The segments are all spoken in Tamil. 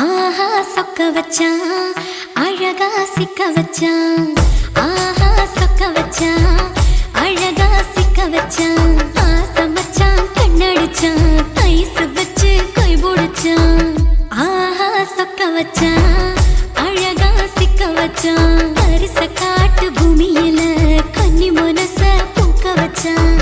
ஆஹா சொக்க வச்சான் அழகா சிக்க வச்சான். ஆஹா சொக்க வச்சான் அழகா சிக்க வச்சான். ஆசை மச்சான் கண்ணடிச்சான் ஐஸ் வச்சு கை பிடிச்சான். ஆஹா சொக்க வச்சான் அழகா சிக்க வச்சான். அரிச காட்டு பூமியில கன்னி மனச பூக்க வச்சான்.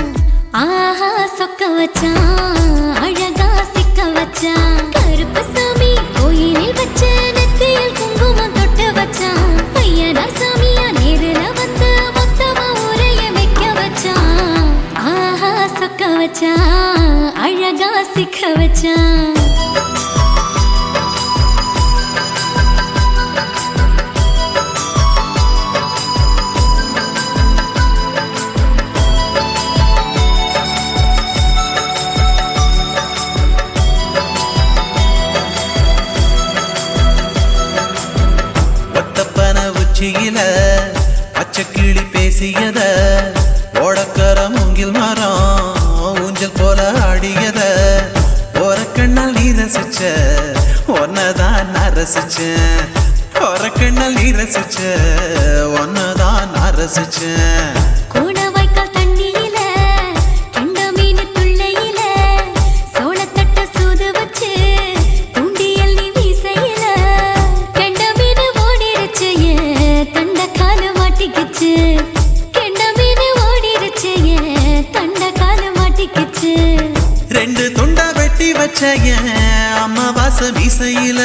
ஆஹா சொக்க வச்சான் அழகா சிக்க வச்சான். கருப்பு சாமி கோயிலில் வச்ச நெத்தியில் குங்குமம் தொட்டு வச்சான். பையனா சாமியா நேரில வந்து மொத்தமா ஊரைய வைக்க வச்சான். ஆஹா சொக்க வச்சான் அழகா சிக்க வச்சான். பச்சைக்கிளி பேசியத ஓடக்கர மூங்கில் மரம் ஊஞ்சல் போல ஆடியத ஒரு கண்ணால் நீ ரசிச்ச ஒன்னதான் நான் ரசிச்சேன். ஒரு கண்ணால் நீ ரசிச்ச ஒன்னதான் நான் ரசிச்சேன். ரெண்டு துண்டா வெட்டி வச்ச அம்மாவாச மீசையில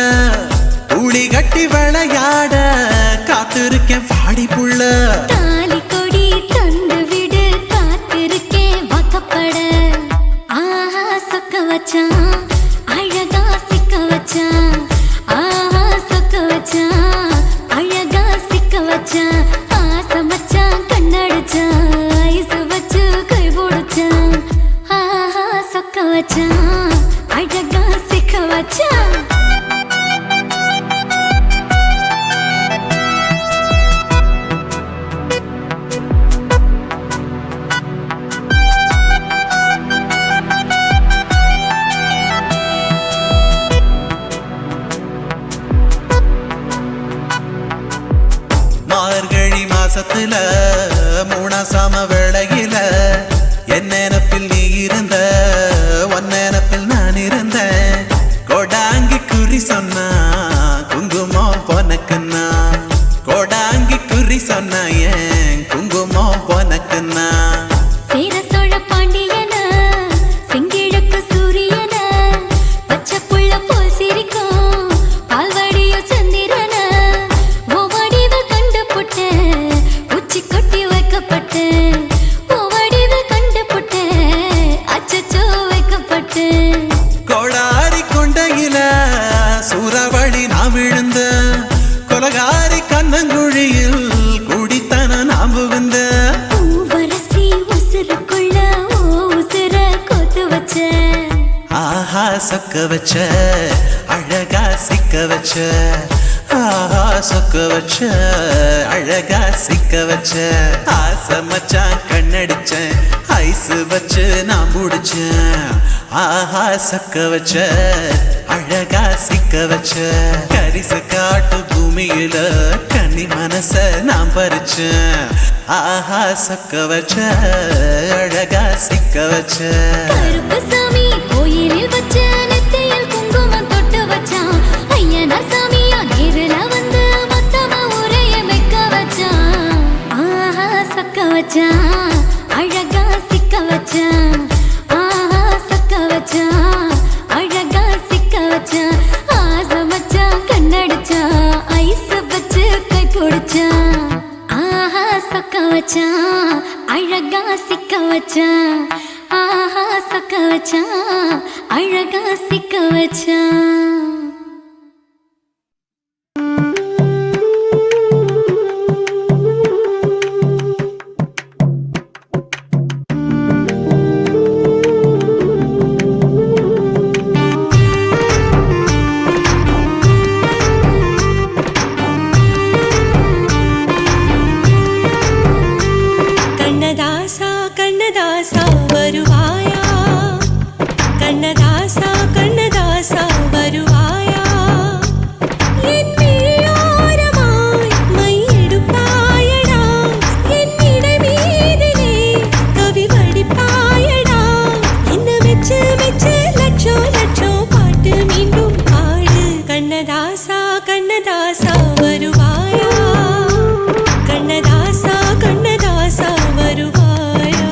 ஊழி கட்டி விளையாட காத்திருக்கேன் பாடி புள்ள. தாலி கொடி தந்து விடு காத்திருக்கேன் வாக்கப்பட. ஆஹா சொக்க வச்சான் அழகா சிக்க வச்சான். ஆஹா சொக்க வச்சான் அழகா சிக்க வச்சான். ஆசை மச்சான் கண்ணடிச்சான் ஐஸ் வச்சு கை பிடிச்சான். ஆஹா சொக்க வச்சான் அழகா சிக்க வச்சான். மார்கழி மாசத்துல மூணாசாம வேளையில என் நினப்பில் நீ இருந்த உன் நினப்பில் நான் இருந்தேன். கோடாங்கி குறி சொன்னா குங்குமம் பொனக்குன்னா. கோடாங்கி குறி சொன்னா ஏன் குங்குமம் பொனக்குன்னா. சேர சோழ பாண்டியன செங்கிழக்கு சூரியன பச்சை புள்ள போல் சிரிக்கும் பால்வடியோ சந்திரன ஓவடிவ கண்டு புட்ட உச்சி கொட்டி வைக்கப்பட்ட. ஓவடிவ கண்டு புட்ட அச்சச்சோ வைக்கப்பட்ட. கோடாரி கொண்டையில சூறாவளி நான் விழுந்த கொலகாரி கண்ணங்குழியில் குடித்தன நாம் புகுந்த. பூவரசி உசுருக்குள்ள உசுர கொத்து வச்ச. ஆஹா சொக்க வச்ச அழகா சிக்க வச்ச. ஆஹா சொக்க வச்ச அழகா சிக்க வச்ச. ஆசை மச்சான் கண்ணடிச்சேன் ஐஸ் வச்சு நான் முடிச்சேன். ஆஹா சொக்க வச்ச அழகா சிக்க வச்ச. கரிச காட்டு பூமியில கன்னி மனச நான் பறிச்சேன். ஆஹா சொக்க வச்ச அழகா சிக்க வச்ச. கருப்பு சாமி கோயிலில் வச்ச நெத்தியில் குங்குமம் தொட்டு வச்சான். ஐயனா சாமியா நேரில வந்து மொத்தமா ஊரைய வைக்க வச்சான். ஆஹா சொக்க வச்சான் அழகா சிக்க வச்சான். ஆஹா சொக்க வச்சான் அழகா சிக்க வச்சான். ஆசை மச்சான் கண்ணடிச்சான் ஐஸ் வச்சு கை பிடிச்சான். ஆஹா சொக்க வச்சான் அழகா சிக்க வச்சான். ஆஹா சொக்க வச்சான் அழகா சிக்க வச்சான். கண்ணதாசா வருவாயா கண்ணதாசா கண்ணதாசா வருவாயா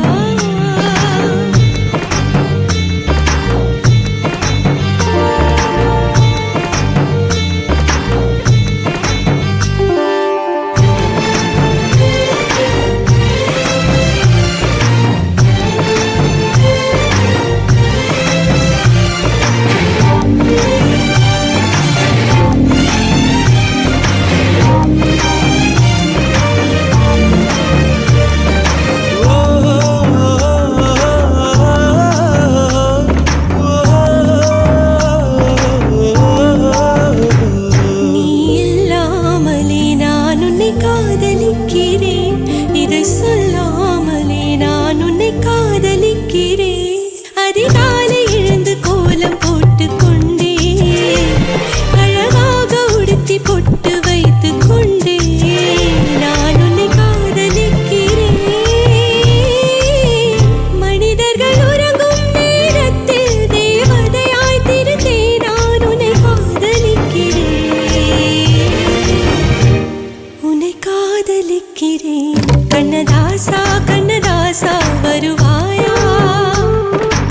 கண்ணதாசா கண்ணதாசா வருவாயா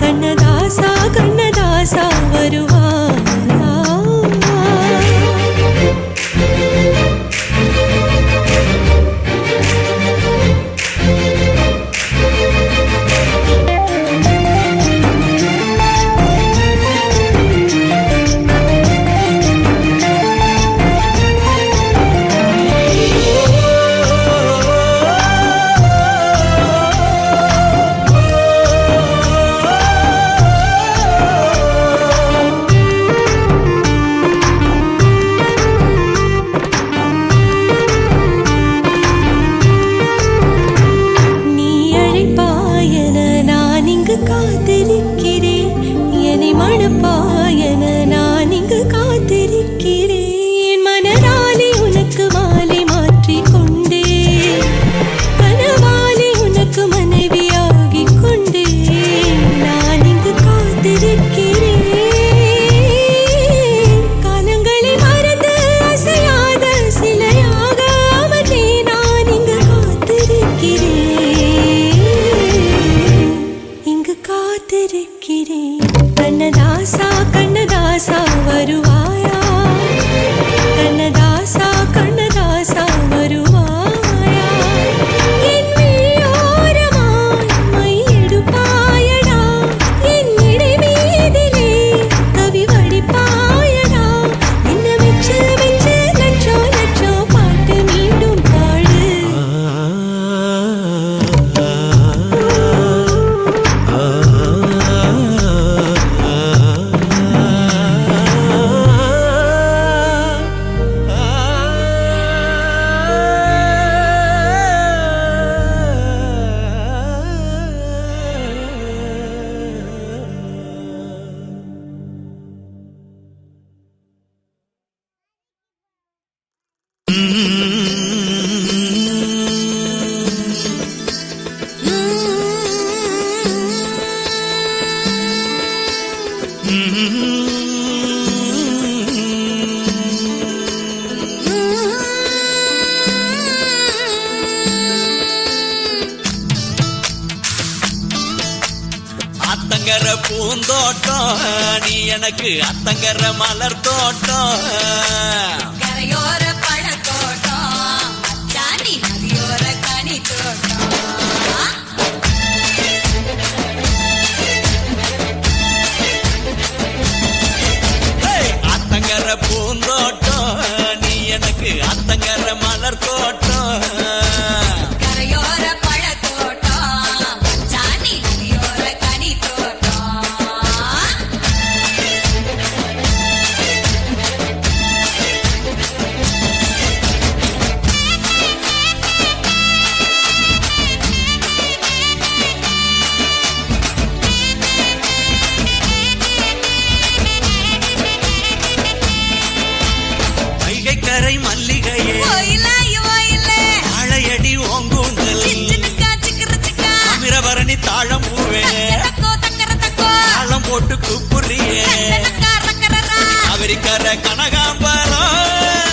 கண்ணதாசா கண்ணதாசா வருவாயா காத்திருக்கிறேன் என்னை மணப்பாயன நான் இங்கு காத்திருக்கிறேன் மனதாலே உனக்கு மாலை மாற்றிக் கொண்டே கனவாலே உனக்கு மனைவியாகிக் கொண்டே நான் இங்கு காத்திருக்கிறேன் காலங்களை மறந்து அசையாத சிலையாக அவனே நான் இங்கு காத்திருக்கிறேன் காத்திருக்கிறேன் கண்ணதாசா கண்ணதாசா வருவாயா கண்ணதாசா கண்ணதாசா வருவாயா என் விழியோரமாய் மை எடுப்பாயடா என் இடை மீதிலே கவி வடிப்பாயடா என்ன வெச்சு வெச்சு லட்சோ லட்சோ பாட்டு மீண்டும் பாடு அத்தங்கர பூந்தோட்டம் நீ எனக்கு அத்தங்கர மலர் தோட்டம் கரையோர பழத்தோட்டம் அச்சாணி நதியோர கனி தோட்டம் அத்தங்கர பூந்தோட்டம் நீ எனக்கு அத்தங்கர மலர் தோட்டம் கரையோர பழத்தோட்டம் அச்சாணி நதியோர கனி தோட்டம் கரை மல்லிகையே ஆளையடி ஓங்கூந்தல் அமிரபரணி தாழம் பூவே தாளம் போட்டு கூப்புறியே அவரிக்கர கனகாம்பரம்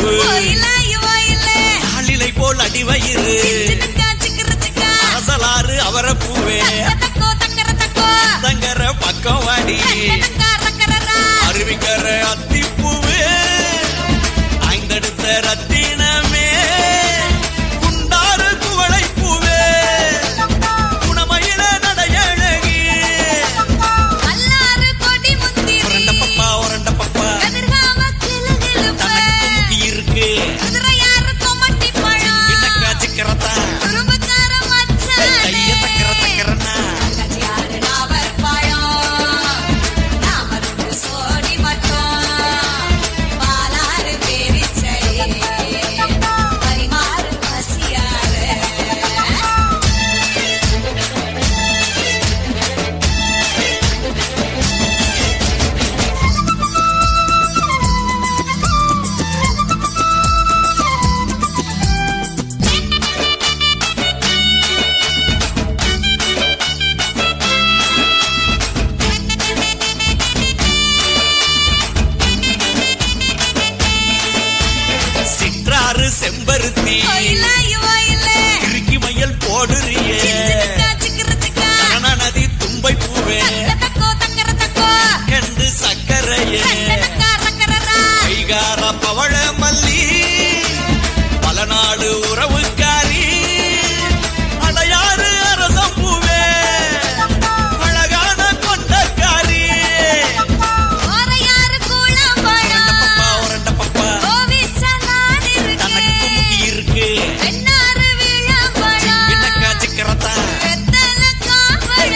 உடம்பு ஓயில ஆளிலை போல் அடிவயிறு சின்னக்கா சிக்கர சிக்கா அசலாறு அவரப்பூவே தக்கோ தக்கர தக்கோ தங்கர பக்கம் வாடி கண்ணக்கா ரக்கரரா அருவிக்கர அத்திப்பூவே ஐந்தெடுத்த ரத்தினமே குண்டாறு குவளை பூவே குணமயில நடையழகி அல்லாறு கொடி முந்திரி உரண்ட பப்பா கதிர்காம கிளுகிளுப்பு தனக்கு முக்கி இருக்கு குதிரையாறு கொமட்டி பழம் என்னக்கா சிக்கரத்தா குறும்புக்கார மச்சானே கைய தக்கரனா கஜியாடு நாவர் பழம் நாமருக்கு சோடி மட்டும் பாலாறு பேரிச்சை பரிமாறு பசியாறு சிற்றாறு செம்பருத்தி ஓயில இறுக்கி மையல் போடுறியே சின்னக்கா சிக்கர சிக்கா கரண நதி தும்பை பூவே தக்கோ தக்கர தக்கோ கண்டு சக்கரையே கண்ணக்கா ரக்கரரா கைகார பவள மல்லி பல நாடு உறவுக்காரி அடையாறு அரசம் பூவே அழகான கொண்டக்காரி ஓரையாறு கூழம்பழம் உரண்ட பப்பா கோவிச்ச நான் தனக்கு இருக்கேன் முக்கி இருக்கு வெண்ணாறு விழம்பழம் என்னக்கா சிக்கரத்தா வெத்தல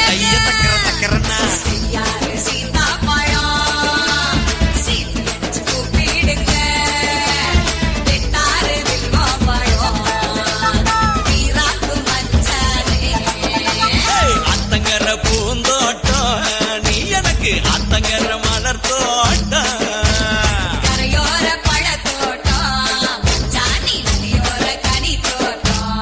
கைய தக்கரனா யாரு சீதாப்பழம் சீத்து வச்சு கூப்பிடுங்க வெட்டாறு வில்வப்பழம் வீராக்கு மச்சானே அத்தங்கர பூந்தோட்டம் நீ எனக்கு அத்தங்கர மலர் தோட்டம் கரையோர பழத்தோட்டம் ஜானி நதியோர கனி தோட்டம்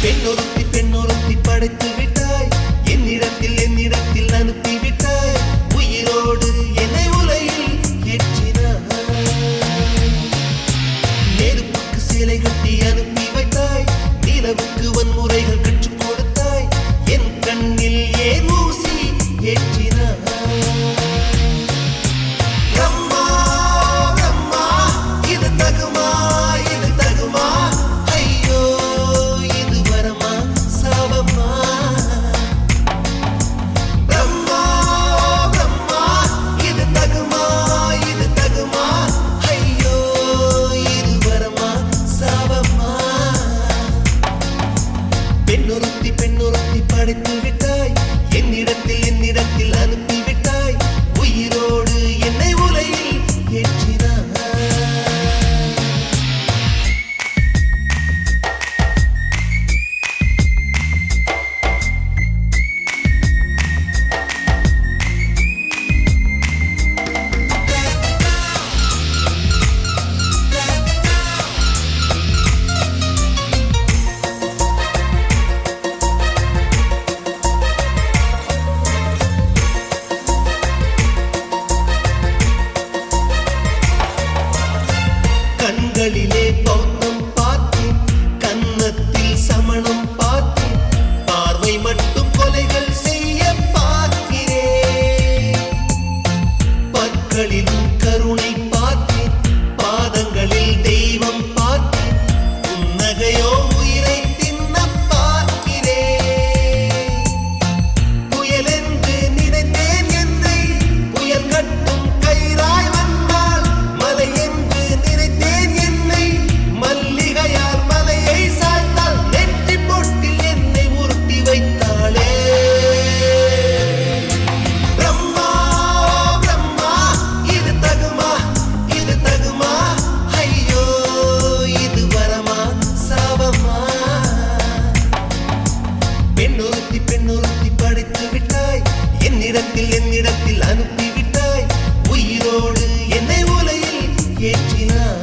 பெண்ணொருத்தி படைத்து விட்டாய் என்னிடத்தில் அனுப்பி விட்டாய் உயிரோடு என்னை உலையில் ஏற்றினாய் நெருப்புக்கு சிலை கட்டி அனுப்பி வைத்தாய் நிலவுக்கு வன்முறைகள் கற்றுக் கொடுத்தாய் என் கண்ணில் ஏன் ஊசி ஏற்றினாய் அம்மா அம்மா இது தகுமா ஐயோ இது வரமா சாபமா பிரம்மா பிரம்மா இது தகுமா ஐயோ இது வரமா சாபமா பெண்ணொருத்தி படைத்து விட்டாய் என்னிடத்தில் அனுப்பி விட்டாய் உயிரோடு என்னை உலையில் ஏற்றினாய் கண்களிலே பௌத்தம் பார்த்தேன் கன்னத்தில் சமணம் பார்த்தேன் பார்வை மட்டும் கொலைகள் செய்ய பார்க்கிறேன் பற்களிலும் கருணை பார்த்தேன் பாதங்களில் தெய்வம் பார்த்தேன் புன்னகையோ உயிரை தின்ன பார்க்கிறேன் புயலென்று நினைத்தேன் என்னை புயல் கட்டும் கயிறாய் வந்தால் மலை என்று நினை பெண்ணொருத்தி படைத்து விட்டாய் என்னிடத்தில் அனுப்பிவிட்டாய் உயிரோடு என்னை உலையில் ஏற்றினாய்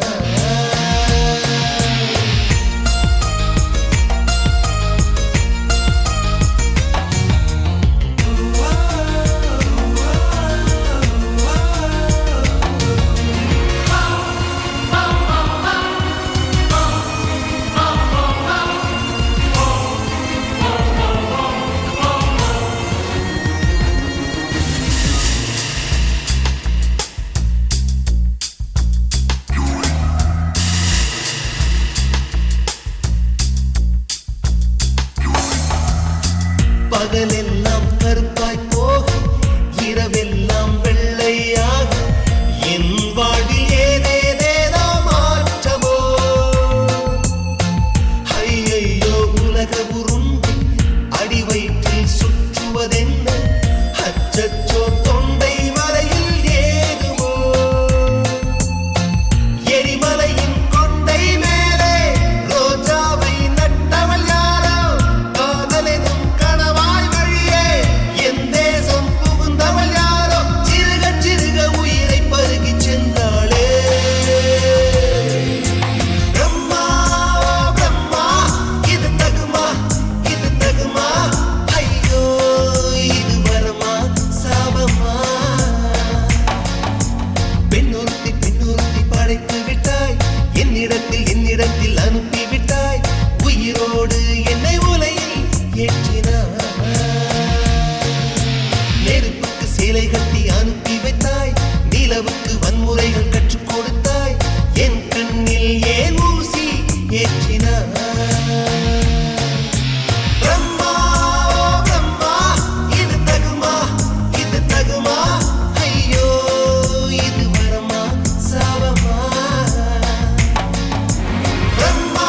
பகலெல்லாம் கருப்பாய் போகும் இரவெல்லாம் வெள்ளையாக என் வாழ்வில் ஏதேதேதோ மாற்றமோ ஐயையோ உலக உருண்டு அடி வயிற்றில் சுற்றுவதென்ன அச்சச்சோ தொண்டை வரையில் ஏதுமோ எரிமலையின் கொண்டை மேலே ரோஜாவை நட்டவள் யாரோ காதலெனும் கணவாய் வழியே என் தேசம் புகுந்தவள் யாரோ சிறுக சிறுக உயிரை பருகி சென்றாளே பிரம்மா பிரம்மா இது தகுமா ஐயோ இது வரமா சாபமா பெண்ணொருத்தி படைத்து விட்டாய் என்னிடத்தில் அனுப்பிவிட்டாய் உயிரோடு என்னை உலையில் ஏற்றினாய் நெருப்புக்கு சேலை கட்டி அனுப்பி வைத்தாய் நிலவுக்கு வன்முறைகள் கற்றுக் கொடுத்தாய் என் கண்ணில் ஏன் ஊசி ஏற்றினாய் பிரம்மா பிரம்மா இது தகுமா ஐயோ இது வரமா சாபமா பிரம்மா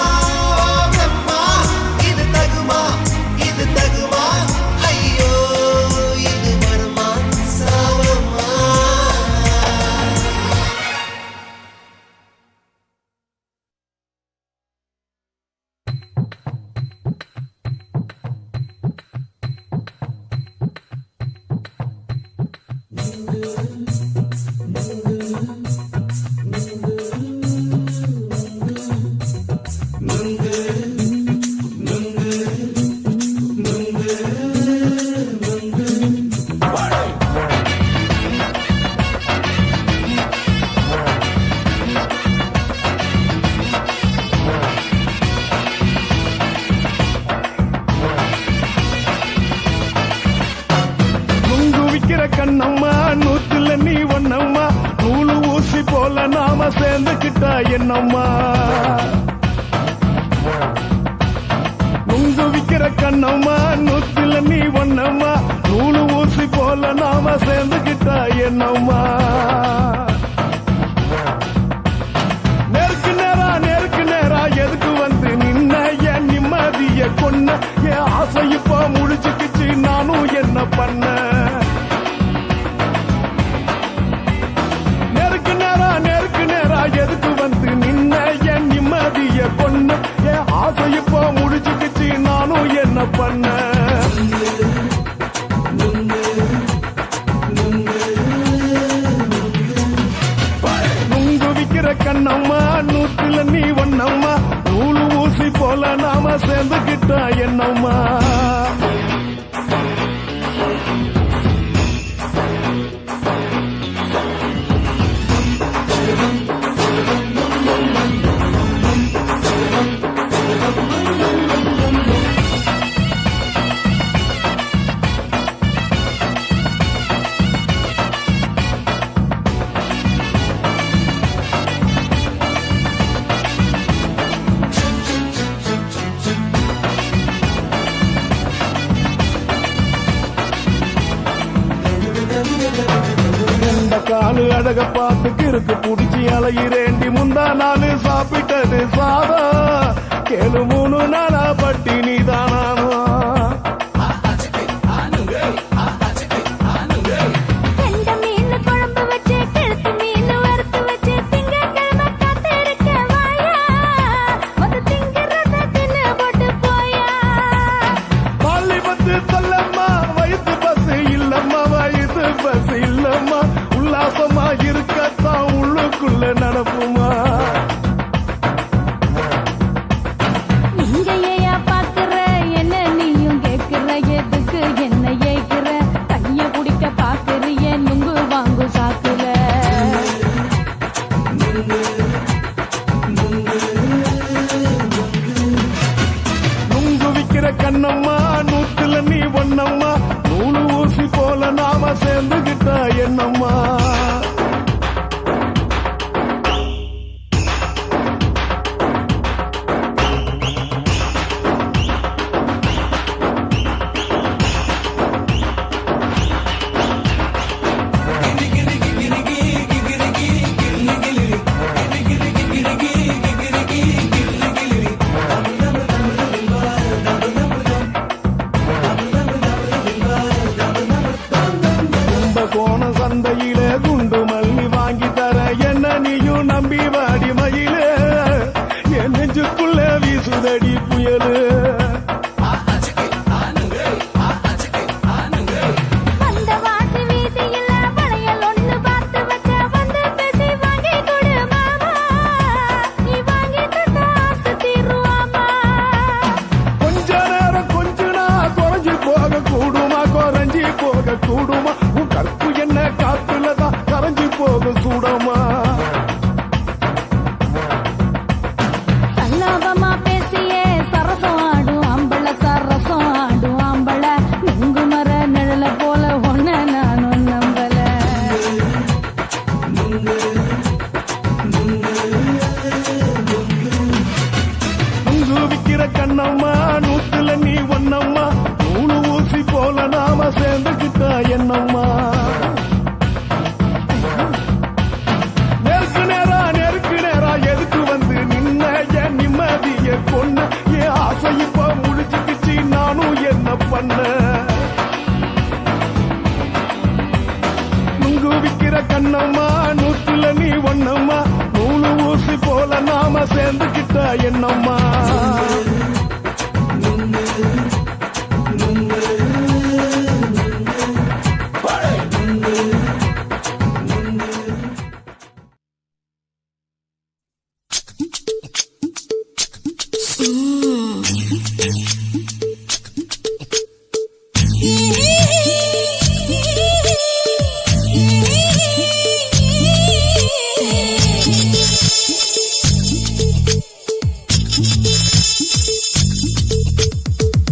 பிரம்மா இது தகுமா ஐயோ இது வரமா சாபமா நுங்கு விக்கிற கண்ணம்மா நூத்துல நீ ஒன்னம்மா நூலு ஊசி போல நாம சேர்ந்துக்கிட்டா என்னம்மா நுங்கு விக்கிற கண்ணம்மா நூத்துல நீ ஒன்னம்மா நூலு ஊசி போல நாம சேர்ந்துக்கிட்டா என்னம்மா நேருக்கு நேரா எதுக்கு வந்து நின்ன என் நிம்மதிய கொன்ன என் ஆசை இப்ப முடிச்சுக்கிச்சு நானும் என்ன பண்ண நேருக்கு நேரா எதுக்கு வந்து நின்ன என் நிம்மதிய கொன்ன என் ஆசை இப்ப முடிச்சுக்கிச்சு நானும் என்ன பண்ண நுங்கு விக்கிற கண்ணம்மா நூத்துல நீ ஒன்னம்மா நூலு ஊசி போல நாம சேர்ந்துக்கிட்டா என்னம்மா காலு அழக பார்த்து கிறுக்கு புடிச்சி அலையிறேண்டி முந்தா நாலு சாப்பிட்டது சாதம் கேளு 3 நாளா பட்டினி தானாமா பஸ் இல்லம்மா உல்லாசமா இருக்கத்தான் உள்ளுக்குள்ள நடப்புமா நீங்க ஏயா பாக்குற என்ன நீயும் கேக்குற எதுக்கு என்ன ஏக்குற கைய குடிக்க பாக்குறிய நுங்கு வாங்கு சாக்குல நுங்கு விக்கிற கண்ணம்மா நூத்துல நீ ஒன்னம்மா நூலு ஊசி போல நாம சேர்ந்துகிட்டா என்னம்மா கோண சந்தையில குண்டு மல்லி வாங்கி தர என்ன நீயும் நம்பி வாடி மயிலே என் நெஞ்சுக்குள்ள வீசுதடி புயலு அந்த வாசி வீதியில வளையல் ஒண்ணு பார்த்து வச்ச வந்து பேசி வாங்கி கொடு மாமா நீ வாங்கி தந்த ஆசை தீருவாமா கொஞ்ச நேரம் கொஞ்சனா குறைஞ்சி போக கூடுமா குறைஞ்சி போக கூடுமா உன் கற்பு என்ன காத்துலதான் கரைஞ்சி போக சூடமா சல்லாபமா பேசியே சரசம் ஆடும் ஆம்பள சரசம் ஆடும் ஆம்பள நுங்கு மர நிழல போல ஒன்ன நானும் நம்பல நுங்கு விக்கிற கண்ணம்மா நூத்துல நீ ஒன்னம்மா நூலு ஊசி போல நாம சேர்ந்துகிட்டா என்னம்மா நெருக்கு நேரா எதுக்கு வந்து நின்ன என் நிம்மதிய கொன்ன என் ஆசை இப்ப முடிச்சுக்கிச்சு நானும் என்ன பண்ண நுங்கு விக்கிற கண்ணம்மா நூத்துல நீ ஒன்னம்மா நூலு ஊசி போல நாம சேர்ந்துகிட்டா என்னம்மா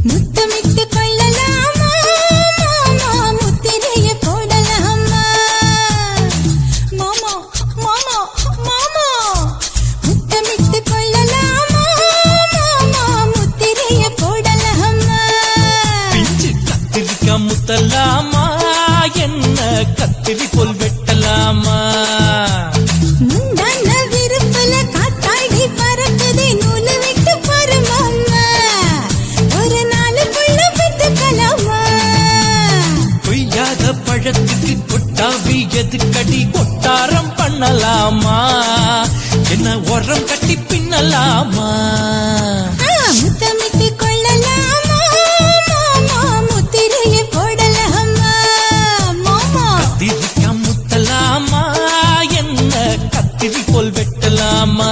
முத்தமிட்டு கொள்ளலாமா மாமா முத்திரைய போடலாமா மாமா மாமா மாமா முத்தமிட்டு கொள்ளலாமா மாமா முத்திரைய போடலாமா பிஞ்சு கத்திரிக்கா முத்தலாமா என்ன கத்திரி போல் வெட்டலாமா முந்தான விருப்பல காத்தாடி பறக்குதே நூலு விட்டு பாரு மாமா ஒரு நாளுக்குள்ள பெற்றுக்கலாமா கொய்யாத பழத்துக்கு கொட்டாவி எதுக்கடி கொட்டாரம் பண்ணலாமா என்ன உரம் கட்டி பின்னலாமா முத்தமிட்டு கொள்ளலாமா மாமா முத்திரைய போடலாமா மாமா கத்திரிக்கா முத்தலாமா என்ன கத்திரி போல் வெட்டலாமா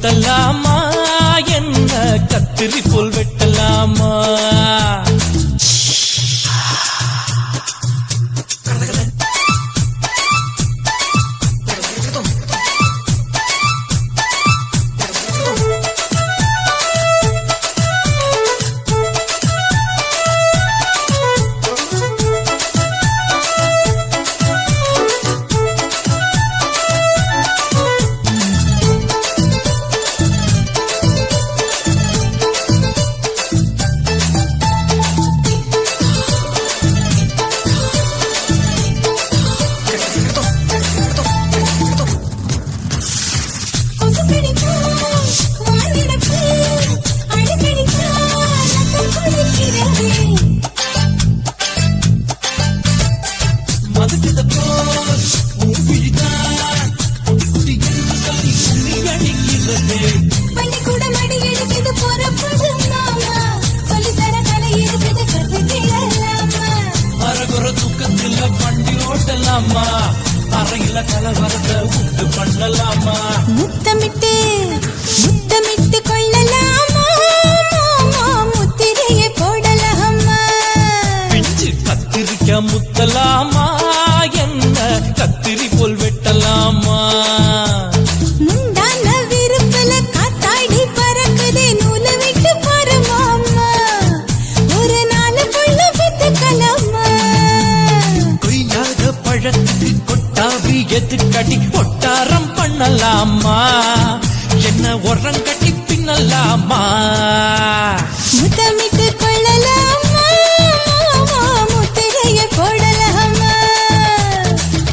முத்தலாமா என்ன கத்திரி போல் வெட்டலாமா கொசு கடிச்சா வானிடப்பு அடிக்கடிச்சா ரத்தம் குடிக்கிறது மதுக்கிட்ட போல் ஊபிழித்தான் குடி என்று சொல்லி உம்மி அடிக்கிறது பள்ளிக்கூட மடி எடுக்குது புறப்படு மாமா சொல்லித்தர கலை இருக்குது கத்துக்கிடலாமா அரகுற தூக்கத்தில் வண்டி ஓட்டலாமா அறையில கலவரத்தை உண்டு பண்ணலாமா முத்தமிட்டு முத்தமிட்டு கொள்ளலாமா மாமா முத்திரையை போடலாமா பிஞ்சு கத்திரிக்க முத்தலாமா என்ன கத்திரி போல் வெட்டலாமா முந்தான விருப்பல காத்தாடி பறக்குதே நூலை விட்டு பாரு மாமா ஒரு நாளுக்குள்ள வித்துக்கலாமா கொய்யாத பழத்துக்கு கொட்டாவி எதுக்கடி ஒட்டாரம் பண்ணலாமா என்ன உரங்கட்டி பின்னலாமா முத்தமிட்டு கொள்ளலாமா மாமா முத்திரையை போடலாமா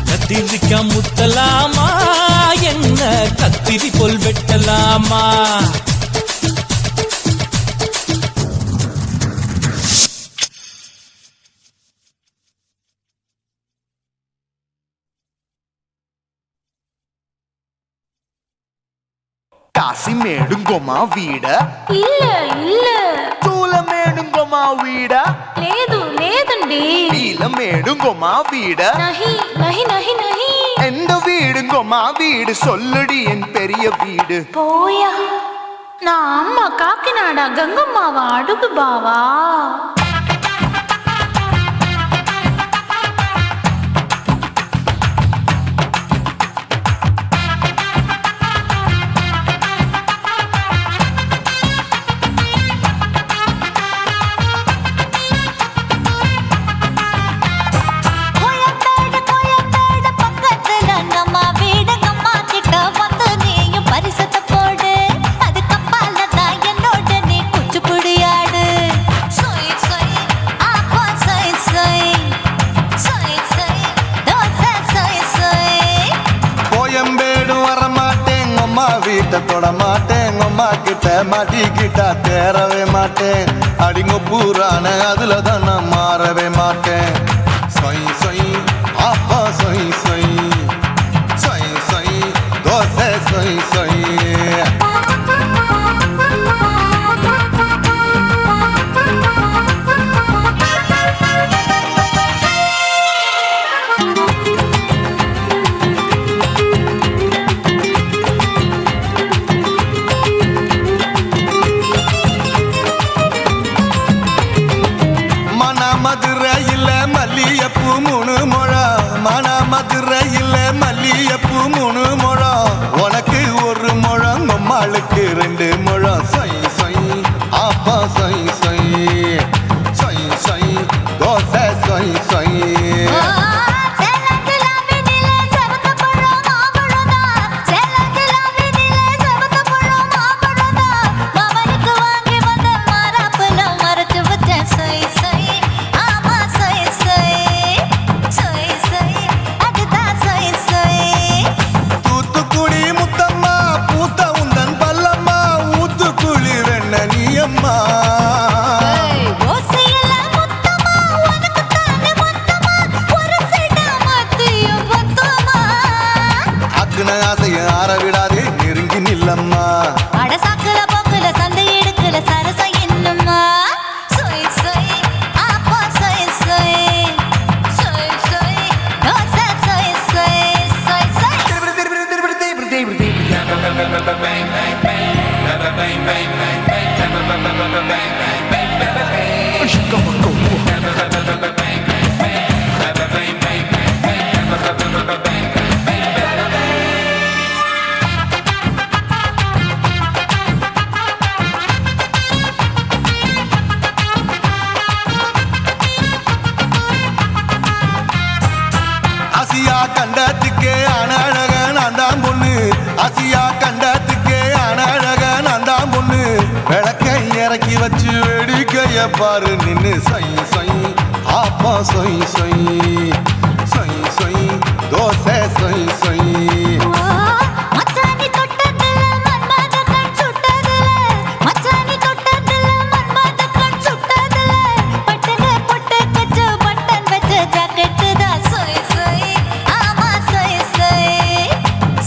கத்திரிக்க முத்தலாமா என்ன கத்திரி போல் வெட்டலாமா కాశీమేడుంగోమా వీడ இல்ல இல்ல చూలమేడుంగోమా వీడ లేదు లేదండి నీలమేడుంగోమా వీడ నహి నహి నహి నహి எந்த வீடுங்கோமா வீடு சொல்லுடி என் பெரிய வீடு పోయా నా అమ్మ కాకినాడ గంగమ్మావా అడుగు బావా கோயம்பேடு பக்கத்துல நம்ம வீடு அம்மா கிட்ட வந்து நீயும் பரிசத்தை போடு அது கப்பால தான் என்னோட நீ குச்சிப்புடியாடு சொய் சொய் ஆப்பா சொய் சொய் சொய் சொய் தோசை சொய் சொய் கோயம்பேடு வரமாட்டேன் அம்மா வீட்டை தொட மாட்டேன் அம்மா கிட்ட மாட்டிக்கிட்டா தேரவே மாட்டேன் அடிங்க பூரான அதுல தான் நான் மாறவே மாட்டேன் சொய் சொய் அப்பா சொய் சொய் சொய் சொய் தோசை சொய் சொய் மதுரையில் மல்லியப்பூ 3 முழம் மதுரையில் மல்லியப்பூ 3 முழம் உனக்கு 1 முழம் அம்மாளுக்கு 2 முழம் சொய் சொய் ஆப்பா சொய் சொய் சொய் சொய் தோசை சொய் சொய் bang bang bang வச்சு வேடிக்கைய பாரு நின்னு சை சை ஆப்பா சை சை சை சை தோசை சை சை மச்சானி தொட்டதுல மன்மத கண் சுட்டதுல மச்சானி தொட்டதுல மன்மத கண் சுட்டதுல பட்டன பொட்டு கச்சு பட்டன் வச்ச ஜாக்கெட் தான் சோய் சோய் ஆமா சோய் சோய்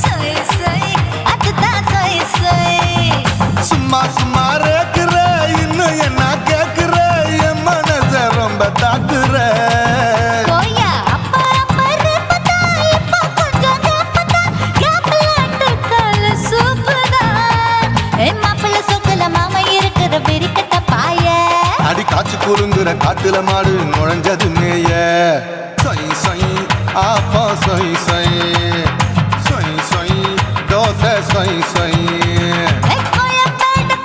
சோய் சோய் அதுதான் சோய் சோய் சும்மா சும்மா ரேக்குற இன்னும் என்ன கேக்குற என் மனச ரொம்ப தாக்குற கோயா அப்பா அப்பா ரப்பதா இப்போ கொஞ்சம் கேப்பதா கேப்பலாட்டு கால சூப்பதா ஏ மாப்பிள்ள சொக்கல மாமா இருக்கிற வெறிக்கட்ட பாய அடி காய்ச்சி குறுங்குற காட்டுல மாடு நுழைஞ்சது மேய சை சை ஆப்பா சை சை சை சை தோசை சை சை கோயம்பேடு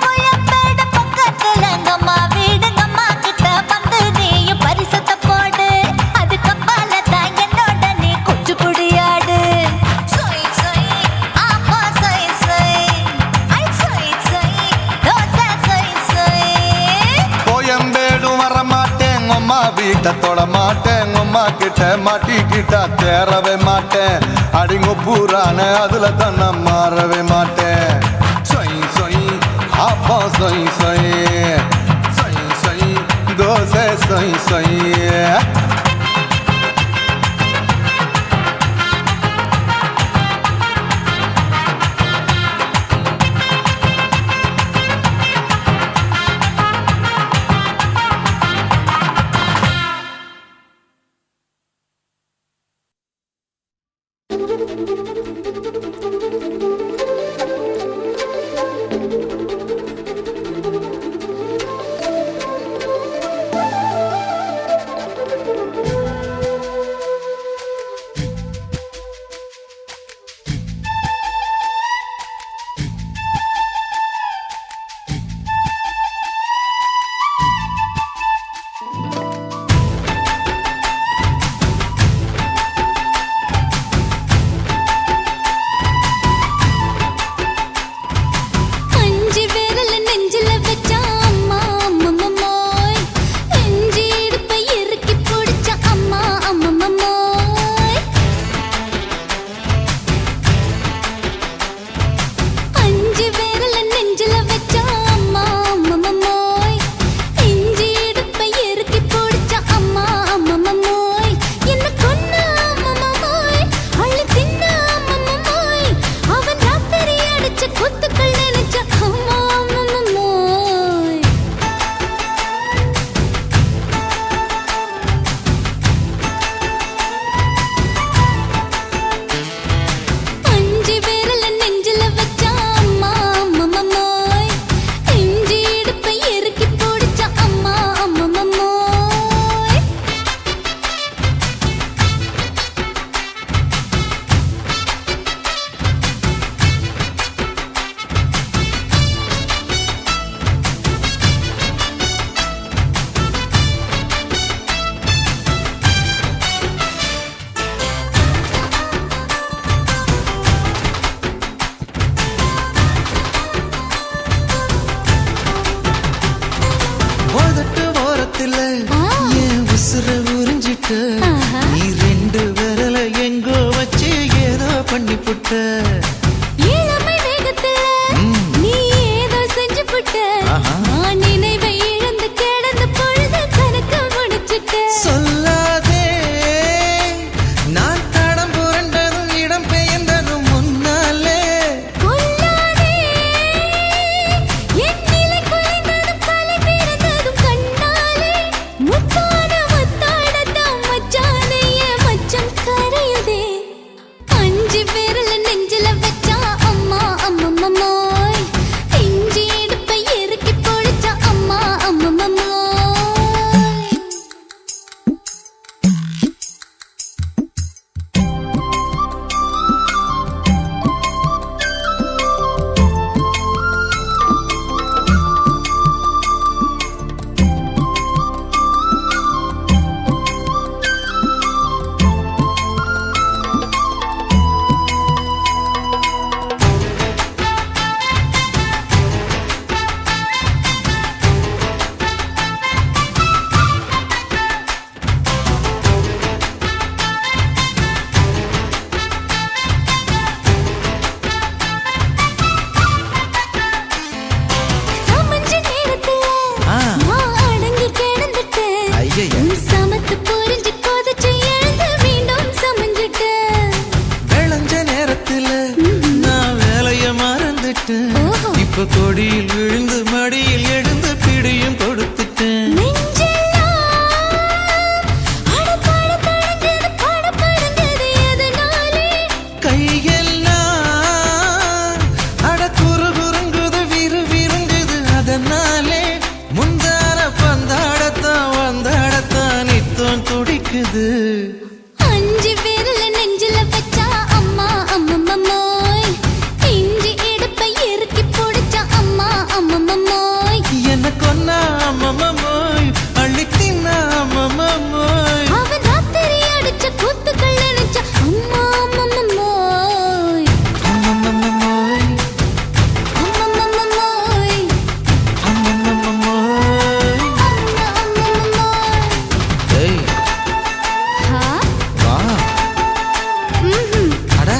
பக்கத்துல எங்கம்மா வீடு அம்மா கிட்ட வந்து நீயும் பரிசத்தை போடு அது கப்பால தான் என்னோட நீ குச்சி புடியாடு சொய் சொய் ஆப்பா சொய் சொய் ஐ சொய் சொய் தோசை சொய் சொய் கோயம்பேடும் வரமாட்டேன் அம்மா வீட்டை தொட மாட்டேன் அம்மா கிட்ட மாட்டிக்கிட்டா தேரவே மாட்டேன் அடிங்க பூரான அதுல தான் நான் மாறவே மாட்டேன் சை சை ஆப்பா சை சை சை சை தோசை சை சை அஞ்சு விரல் நெஞ்சில வச்சா அம்மா அம்மம்மோய் நெஞ்சி இடுப்பை இறுக்கி பிடிச்ச அம்மா அம்மம்மோய் அஞ்சு விரல் நெஞ்சில வச்சா அம்மா அம்மம்மோய் நெஞ்சி இடுப்பை இறுக்கி பிடிச்ச அம்மா அம்மம்மோய் என்ன கொன்ன அம்மம்மோய் அள்ளி தின்ன அம்மம்மோய் அவன் ராத்திரி அடிச்ச குத்துக்கள் நினைச்ச அம்மா அம்மம்மோய் அஞ்சு விரல் நெஞ்சில வச்சா அம்மா அம்மம்மோய் நெஞ்சி இடுப்பை இறுக்கி பிடிச்ச அம்மா அம்மம்மோய் உதட்டு ஓரத்துல என் உசுர உறிஞ்சிட்டு ஆஹா. நீ ரெண்டு விரல எங்கோ வச்சு ஏதோ பண்ணி புட்ட இளமை வேகத்துல நீ ஏதோ செஞ்சு புட்ட ஆஹா. நான் நினைவை இழந்து கிடந்த பொழுது கணக்கு முடிச்சிட்ட சொல்லாதே நான் தடம் புரண்டதும் இடம் பெயர்ந்ததும் முன்னாலே கொல்லாதே என் நிலை குலைந்ததும் கலை பிறந்ததும் கண்ணாலே முத்தான முத்தாடத்தான் மச்சானே என் மச்சம் கரையுதே அஞ்சு விரல் நெஞ்சில இப்ப கொடியில் விழுந்து மடியில் எழுந்து பிடியும் கொடுத்துட்டேன். கையெல்லாம் அட குறு குறுங்குது விறு விருங்குது அதனாலே முந்தார பந்தாடத்தான் வந்தாடத்தான் நித்தம் துடிக்குது. அஞ்சு விரல நெஞ்சில வச்சா அம்மா அம்மம்மோய் இஞ்சி இடுப்பை இறுக்கி பிடிச்சா அம்மா அம்மம்மோய் என்ன கொன்னா அம்மம்மோய் அள்ளி தின்னா அம்மம்மோய் அவன் ராத்திரி அடிச்ச கூத்துக்கள் நினைச்ச அம்மா அம்மம்மோய் அம்மம்மோய் அம்மம்மோய் அம்மம்மோய். அம்மா அம்மம்மோய் ஏய் ஹா வா ம்ஹும் அட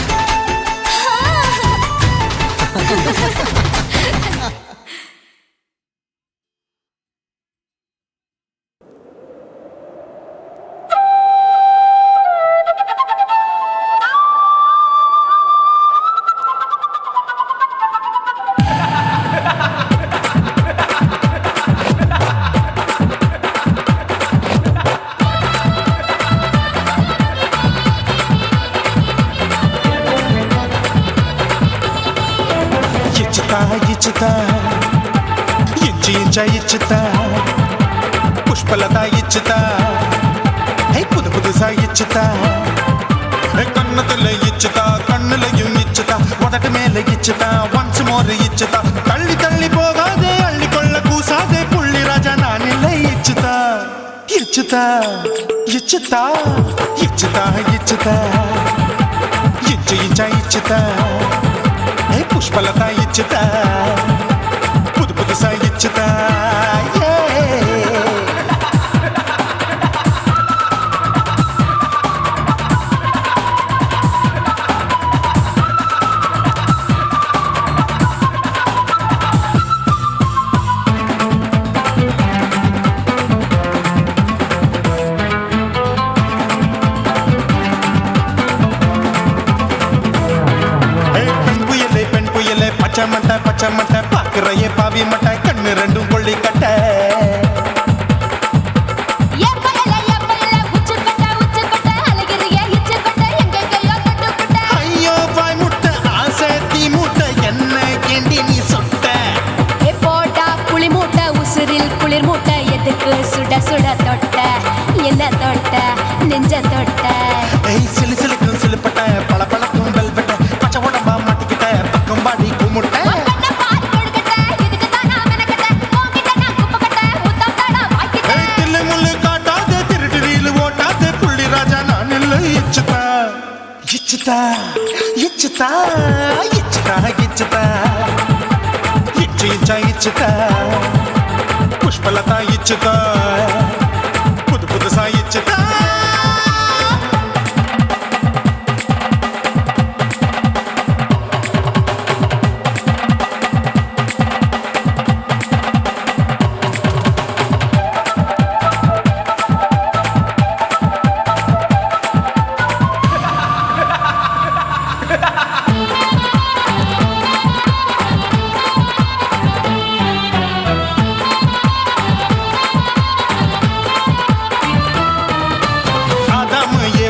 ఇచ్చుతా ఇచ్చుతా ఇంచి ఇంచా ఇచ్చుతా పుష్పలత ఇచ్చుతా హై புது புதுசா இச்சுதா கண்ணத்துல இச்சுதா கண்ணுலையும் இச்சுதா உதட்டு மேல இச்சுதா ஒன்ஸ் மோர் இச்சுதா தள்ளி தள்ளி போகாதே அள்ளி கொள்ள கூசாதே புள்ளி ராஜா நான் இல்லை இச்சுதா இச்சுதா இச்சுதா இச்சுதா இச்சுதா ఇంచు ఇంచా ఇచ్చుతా పుష్పలత ఇచ్చుతా పుదు పుదుసా ఇచ్చుతా பெண் புயலே பச்சை மட்டை பாக்குறையே பாவி மட்டை கண்ணு ரெண்டும் கொள்ளி கட்ட ஐயோ வாய் முட்டை ஆசை தீ முட்டை என்ன கேண்டி நீ சொட்ட போட்டா புளி மூட்டை உசுரில் குளிர் மூட்டை எதுக்கு சுட சுட தொட்ட என்ன தொட்ட நெஞ்ச தொட்ட சிலு சிலுக்கும் சிலுப்பட்ட பல பழக்கும் வெல்வெட்ட பச்சை உடம்பா மாட்டிக்கிட்ட பக்கம் பாடி குமுட்ட தில்லு முள்ளு காட்டாத திருட்டு ரீலு ஓட்டாத புள்ளி ராஜா நான் இல்லை இச்சுதா இச்சுதா இச்சுதா இச்சுதா இச்சுதா இச்சு இச்சா இச்சுதா புஷ்பலதா இச்சுதா புது புதுசா இச்சுதா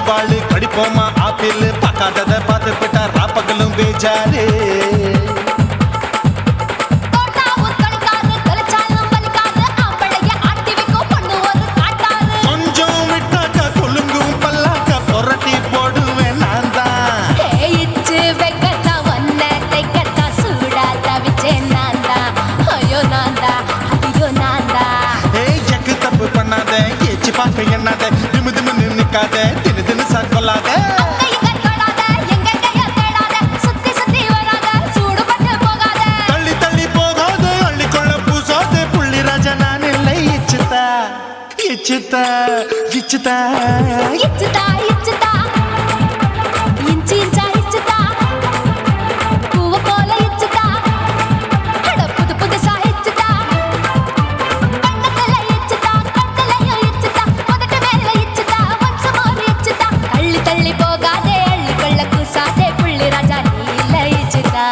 வாழு கடிப்போமா ஆப்பிள் பார்க்காதத பார்த்து விட்டா ராப்பகலும் பேஜாரு கொஞ்சம் விட்டாக்க கொலுங்கும் பல்லாக்க புரட்டி போடுவேன் நான் தான் எக்கு தப்பு பண்ணாத ஏச்சு பார்க்க எண்ணாத திமு திமுன்னு நிக்காத தினு தினு சாக்கொள்ளாத தள்ளி தள்ளி போகாத அள்ளி கொள்ள பூசாத புள்ளி ராஜா நான் இல்லை இச்சுதா இச்சுதா இச்சுதா இச்சுதா இச்சுதா இஞ்சி இஞ்சா இச்சுதா பூவ போல இச்சுதா அட புது புதுசா இச்சுதா கண்ணத்துல இச்சுதா கண்ணலையும் இச்சுதா உதட்டு மேல இச்சுதா வம்ச மோர் இச்சுதா தள்ளி தள்ளி போகாதே அள்ளி கொள்ள கூசாதே புள்ளி ராஜா நீ இல்ல இச்சுதா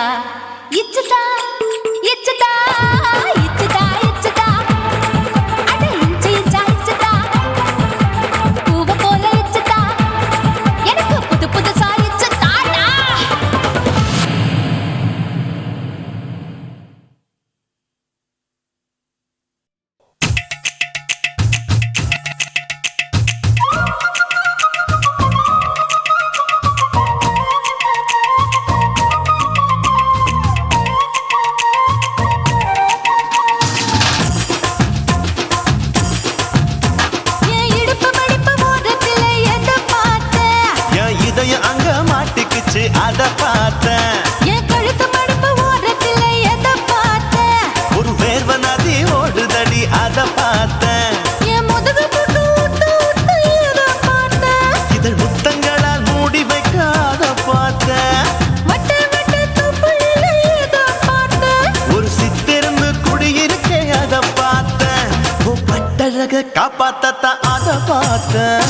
இச்சுதா சித்திருந்து குடியிருக்கே அத பார்த்தேன் உன் பட்டழக காப்பாத்தத்தான் அத பார்த்தேன்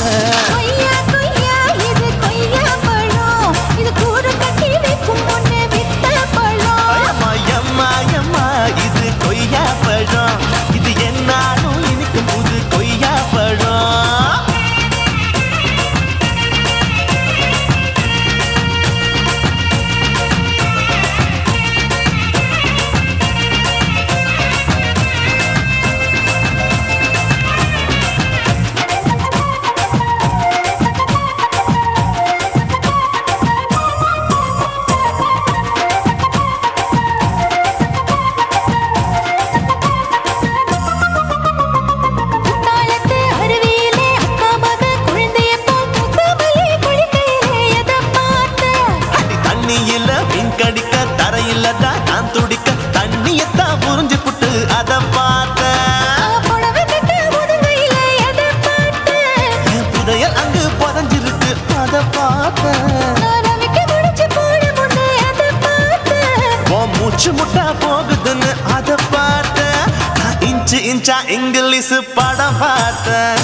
கொய்யா கொய்யா இது கொய்யா பழம் இது கூற கட்டி வைக்கும் முன்னே வித்த பழம் அம்மா எம்மா எம்மா இது கொய்யா பழம் இது என்னாலும் இனிக்கும் புது கொய்யா பழம் தாளத்து அருவியிலே அக்கா மக குழந்தைய போல் முகமலே குளிக்கையிலே எதை பார்த்தேன் அடி தண்ணியில மீன் கடிக்க தரையில தான் நான் துடிக்க தண்ணியத்தான் புரிஞ்சு புட்டு அத பார்த்தேன் புடவை கட்ட முதுகையிலே எதை பார்த்தேன் என் புதையல் அங்கு புதஞ்சிருக்கு அத பார்த்தேன் நான் ரவிக்கு முடிச்சு போட முன்னே எதை பார்த்தேன் உன் மூச்சு முட்டா போகுதுன்னு அத பார்த்தேன் நான் இன்ச்சு இன்ச்சா இங்கிலீஷ் படம் பார்த்தேன்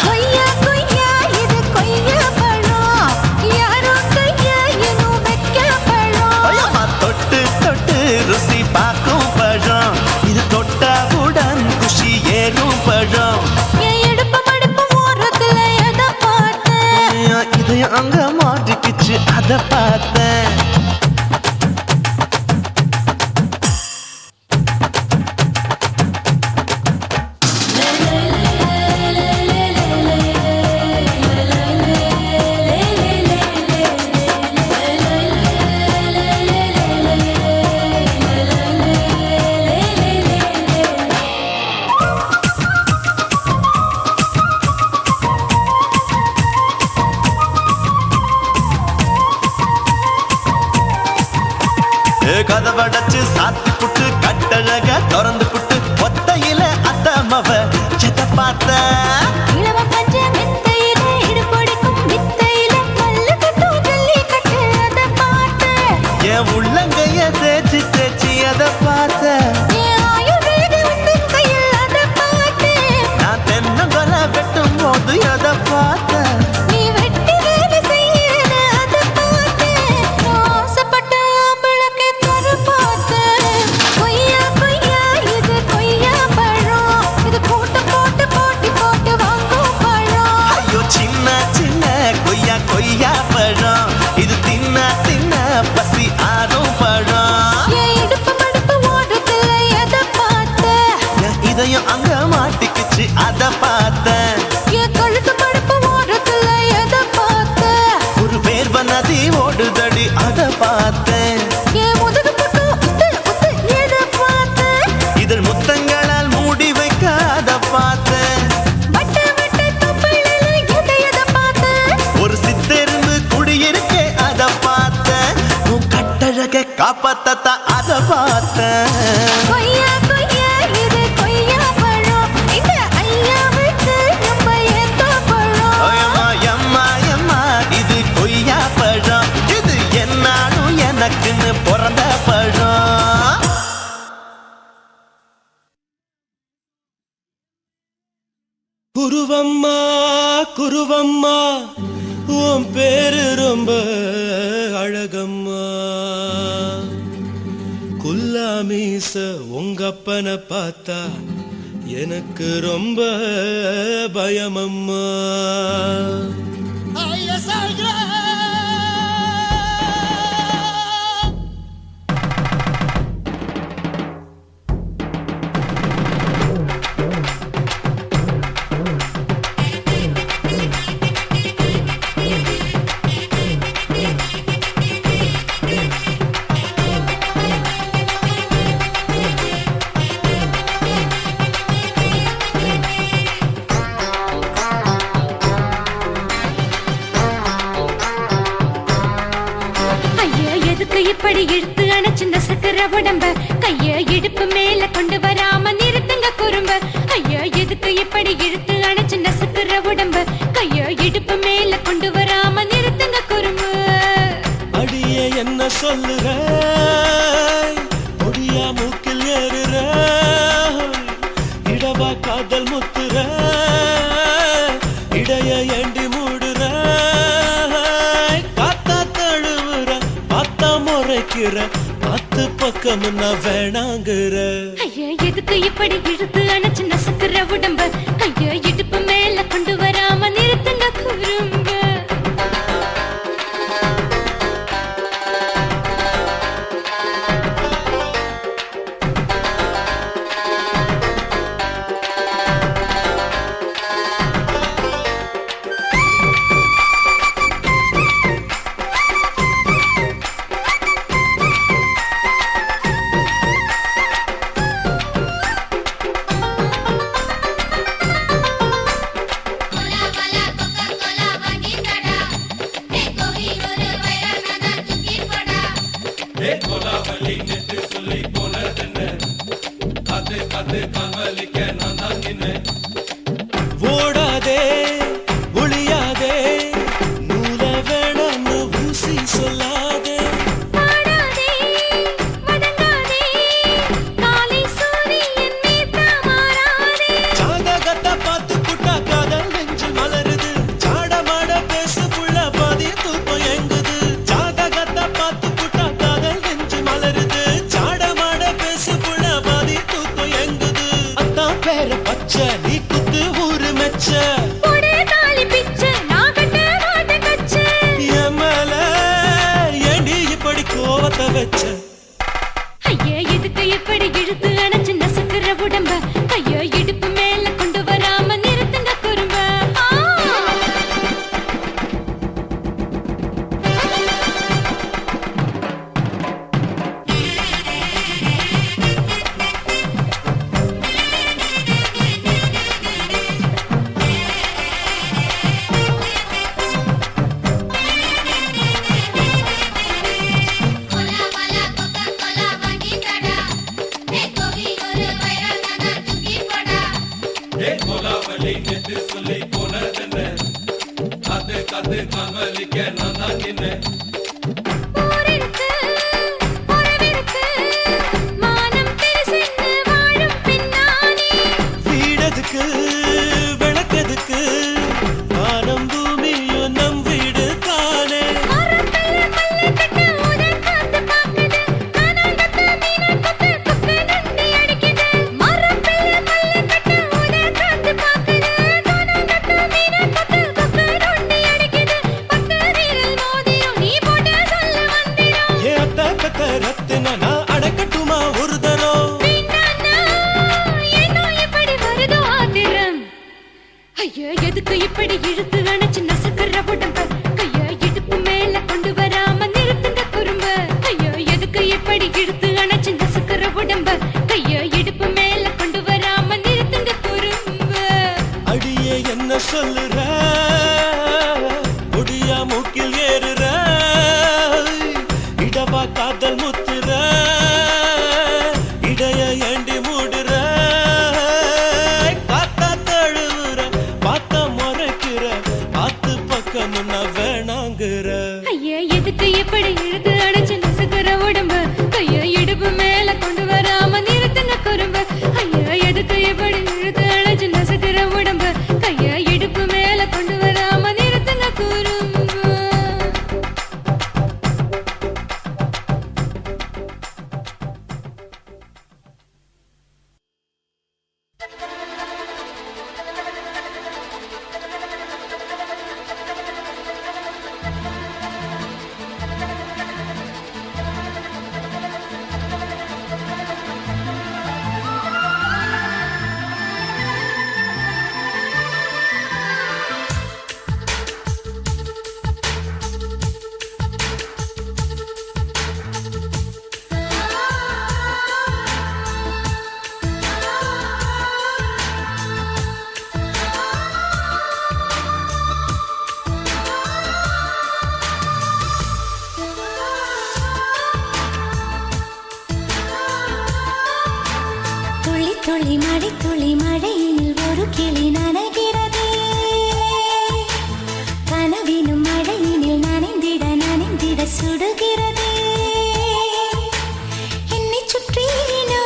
கொய்யா கொய்யா இது கொய்யா பழம் யாரோ கையா இன்னும் வைக்க பழம் ஐயம்மா தொட்டு தொட்டு ருசி பார்க்கும் பழம் இது தொட்டவுடன் குஷி ஏறும் பழம் என் இடுப்பு மடுப்பு ஓரத்துல எதை பார்த்தேன் என் இதயம் அங்க மாட்டிக்கிச்சு அத பார்த்தேன் கதவடைச்சு சாத்தி புட்டு கட்டழக திறந்து புட்டு ஒத்தையில அத்தமவ செத்த பார்த்த இளவ பஞ்ச மெத்தையில இடுப்பொடிக்கும் வித்தையில மல்லு கட்டும் ஜல்லி கட்டு அதை பார்த்தேன் என் உள்ளங்கைய தேய்ச்சி தேய்ச்சி அத பார்த்த என் ஆயுர்வேத உந்தன் கையில் அதை பார்த்தேன் நான் தென்னங்கொலை வெட்டும் போது அத பார்த்த நீ வெட்டி வேலை செய்யறத அதை பார்த்தேன் நான் ஆசைப்பட்ட ஆம்பளக்கு தர பார்த்தேன் கொய்யா கொய்யா இது கொய்யா பழம் இது கூட்டு போட்டு போட்டி போட்டு வாங்கும் பழம் ஐயோ சின்ன சின்ன கொய்யா கொய்யா பழம் இது தின்ன தின்ன பசி ஆறும் பழம் என் இடுப்பு மடுப்பு ஓடுறதுல எதை பார்த்தேன் என் இதயம் அங்க மாட்டிக்கிச்சு அத பார்த்தேன் என் கழுத்து மடுப்பு ஓடுறதுல எதை பார்த்தேன் ஒரு வேர்வ நதி ஓடுதடி அத பார்த்தேன் என் முதுகு பக்கம் உத்து உத்து எதை பார்த்தேன் இதழ் முத்தங்களால் மூடி வைக்க அத பார்த்தேன் வட்ட வட்ட தொப்பையில எதை பார்த்தேன் ஒரு சித்தெருந்து குடியிருக்கே அத பார்த்தேன் உன் கட்டழக காப்பாத்தத்தான் அத பார்த்தேன் கொய்யா கொய்யா இது கொய்யா பழம் இந்த ஐயாவுக்கு நம்ம ஏத்த பழம் அம்மா எம்மா எம்மா இது கொய்யா பழம் இது என்னாலும் எனக்குன்னு பிறந்த பழம் குருவம்மா குருவம்மா உன் பேரு ரொம்ப அழகம்மா குல்லாமீச உங்க அப்பனை பார்த்தா எனக்கு ரொம்ப பயமம்மா இப்படி இழுத்து அணைச்சு நசுக்கிற உடம்ப கைய இடுப்பு மேல கொண்டு வராம நிறுத்துங்க குறும்ப ஐயா எதுக்கு இப்படி இழுத்து அணைச்சு நசுக்கிற உடம்ப கைய இடுப்பு மேல கொண்டு வராம நிறுத்துங்க குறும்ப அடியே என்ன சொல்லுற பொடியா மூக்கில் ஏறு முறைக்கிற பத்து பக்கம் நான் வேணாங்கிற ஐயா எதுக்கு இப்படி இழுத்து அணைச்சு நசுக்குற உடம்ப கைய இடுப்பு மேல கொண்டு வராம நிறுத்துங்க குறும்ப ஓடாதே ஒளியாதே நூல வேணான்னு ஊசி சொல்லாதே பாடாதே வதங்காதே காலை சூரியன் மீதா மாறாதே ஜாதகத்தை பார்த்து புட்டா காதல் நெஞ்சு மலருது சாடமாட பேசு புள்ள பாதி தூக்கம் எங்குது ஜாதகத்தை பார்த்து புட்டா காதல் நெஞ்சு மலருது சாடமாட பேசு புள்ள பாதி தூக்கம் எங்குது அத்தான் பேர பச்சை நீ குத்து ஊரு மெச்ச ஒரே தாலி பிச்சை நான் கட்ட மாட்ட கச்சை எமல ஏண்டி இப்படி கோவத்தை வச்ச ஐயா எதுக்கு இப்படி இழுத்து அணைச்சு நசுக்குற உடம்ப கைய இடுப்பு மேல கொண்டு வராம நிறுத்துங்க குறும்ப ஊரிருக்கு உறவிருக்கு மானம் பெருசென்னு வாழும் பின்னானே வீடதுக்கு விளக்கதுக்கு வானம் பூமியும் நம் வீடு தானே மரத்துல மல்லி கட்ட உதன் காத்து பாக்குது கானாங்கத்து மீன கொத்து குப்பை நண்டி அடிக்குது மரத்துல மல்லி கட்ட உதன் காத்து பாக்குது கானாங்கத்து மீன கொத்து குப்பை நண்டி அடிக்குது பத்து வீரல் மோதிரம் நீ போட்ட சொல்ல வந்திடும் ஏ அத்த கத்த ரத்தின நான் அடக்கட்டுமா ஒரு தரம் பின்னானா ஏனோ இப்படி வருதோ ஆத்திரம் ஐயா எதுக்கு இப்படி இழுத்து அணைச்சு நசுக்குற உடம்ப கைய இடுப்பு மேல கொண்டு வராம நிறுத்துங்க குறும்ப ஐயா எதுக்கு இப்படி இழுத்து அணைச்சு நசுக்குற உடம்ப கைய இடுப்பு மேல கொண்டு வராம நிறுத்துங்க குறும்ப அடியே என்ன சொல்லுற ஒடியா மூக்கில் ஏறுற இடவா காதல் முத்துற இடைய ஏண்டி மூடுற காத்தா தழுவுற பார்த்த முறைக்கிற ஆத்து பக்கம் நான் வேணாங்கிற ஐயா எதுக்கு இப்படி இழுத்து அடைச்சு நசுக்குற உடம்ப கைய இடுப்பு மேல கொண்டு வராம நிறுத்துங்க குறும்ப ஐயா எதுக்கு இப்படி இழுத்து அடைச்சு நசுக்குற உடம்ப கைய இடுப்பு மேல கொண்டு வராம நிறுத்துங்க குறும்ப துளி மழை துளி மழையில் ஒரு கிளி நனைகிறதே கனவினும் மழையினில் நனைந்திட சுடுகிறதே என்னை சுற்றினோ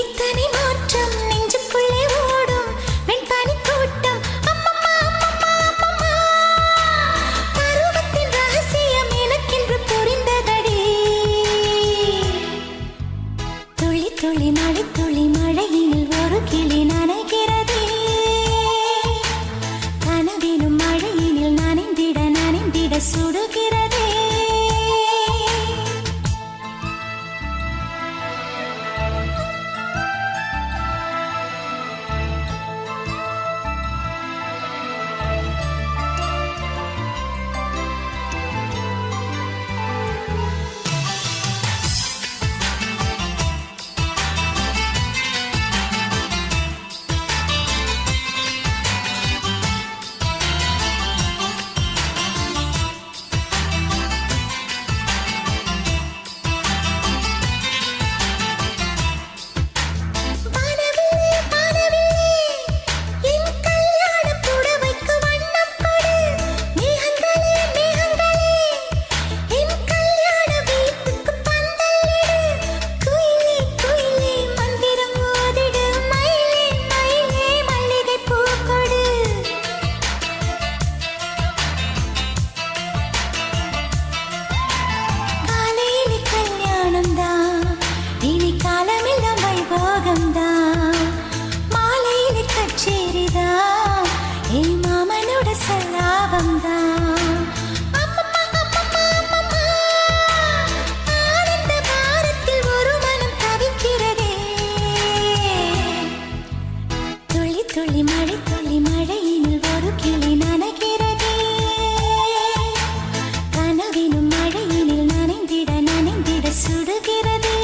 இத்தனை மாற்றம் நெஞ்சுக்குள்ளே ஓடும் வெண்பனி கூட்டம் அம்மம்மா அம்மம்மா அம்மம்மா பருவத்தின் ரகசியம் எனக்கென்று புரிந்ததடி துளி மழை துளி மழையில் ஒரு கிளி நனைகிறதே கனவிலும் மழையினில் நனைந்திட நனைந்திட சுடுகிறதே துளி மழை துளி மழையினில் ஒரு கிளி நனைகிறதே கனவிலும் மழையினில் நனைந்திட நனைந்திட சுடுகிறதே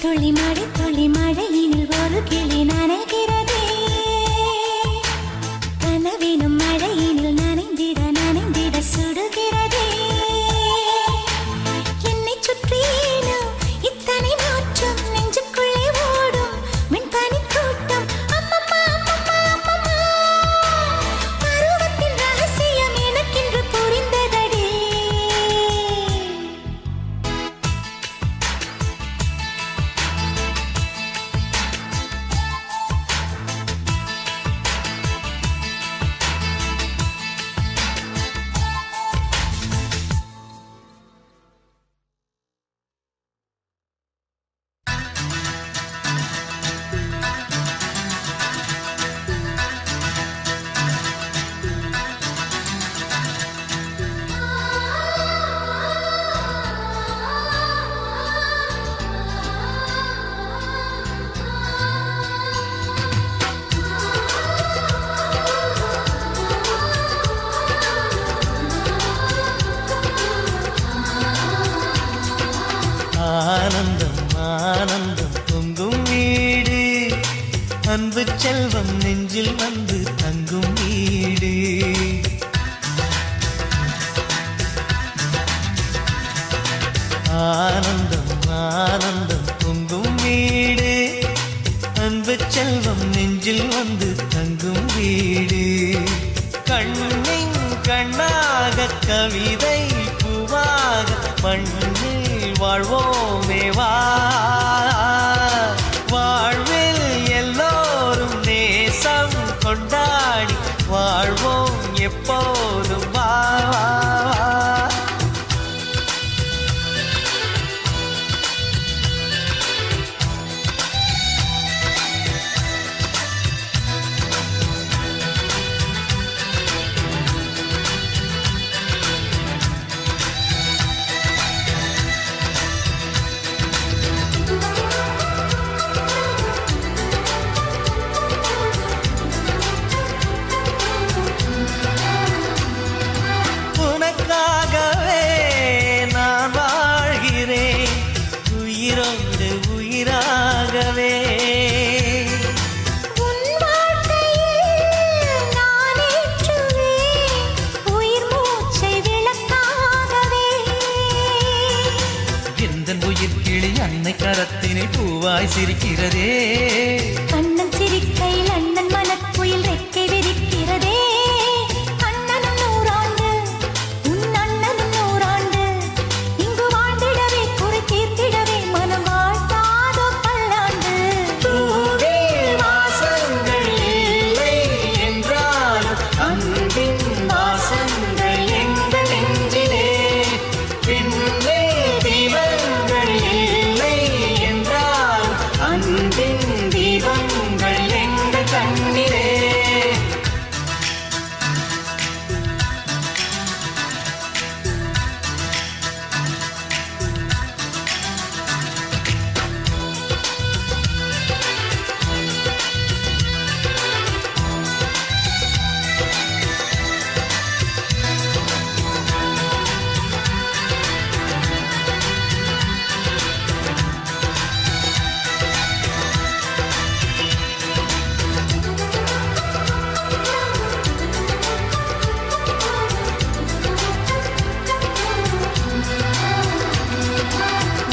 துளி மழை துளி மழையினில் ஒரு கிளி நனைகிறதே கனவிலும் மழையினில் நனைந்திட நனைந்திட சுடுகிறதே என்னை சுற்றினோ இத்தனை மாற்றம் நெஞ்சுக்குள்ளே ஓடும் மின்பனி கூட்டம் அம்மம்மா அம்மம்மா அம்மம்மா பருவத்தின் ரகசியம் எனக்கென்று புரிந்ததடி ஆனந்தம் ஆனந்தம் பொங்கும் வீடு அன்பு செல்வம் நெஞ்சில் வந்து தங்கும் வீடு ஆனந்தம் ஆனந்தம் பொங்கும் வீடு அன்பு செல்வம் நெஞ்சில் வந்து தங்கும் வீடு கண்ணை கண்ணாக கவிதை பூவாக மண்ணில் வாழ்வோமே வா வாழ்வில் எல்லோரும் நேசம் கொண்டாடி வாழ்வோம் எப்போதும் வா உயிராகவே உன் வாழ்க்கையில் நான் ஏற்றுவேன் உயிர் மூச்சை விளக்காகவே எந்தன் உயிர் கிளி அன்னை கரத்தினை பூவாய் சிரிக்கிறதே கண்ணன் சிரிக்கையில் அண்ணன் மனக்குயில் ரெக்கை விரிக்கிறதே அண்ணனும் நூறாண்டு உன் அண்ணனும் நூறாண்டு இங்கு வாழ்ந்திடவே குறை தீர்த்திடவே மனம் வாழ்த்தாதோ பல்லாண்டு பூவில் வாசங்கள் இல்லை என்றாலும் அன்பின் வாசங்கள் எங்கள் நெஞ்சிலே பின்னே தீபங்கள் இல்லை என்றாலும் அன்பின் தீபங்கள் எங்கள் கண்ணிலே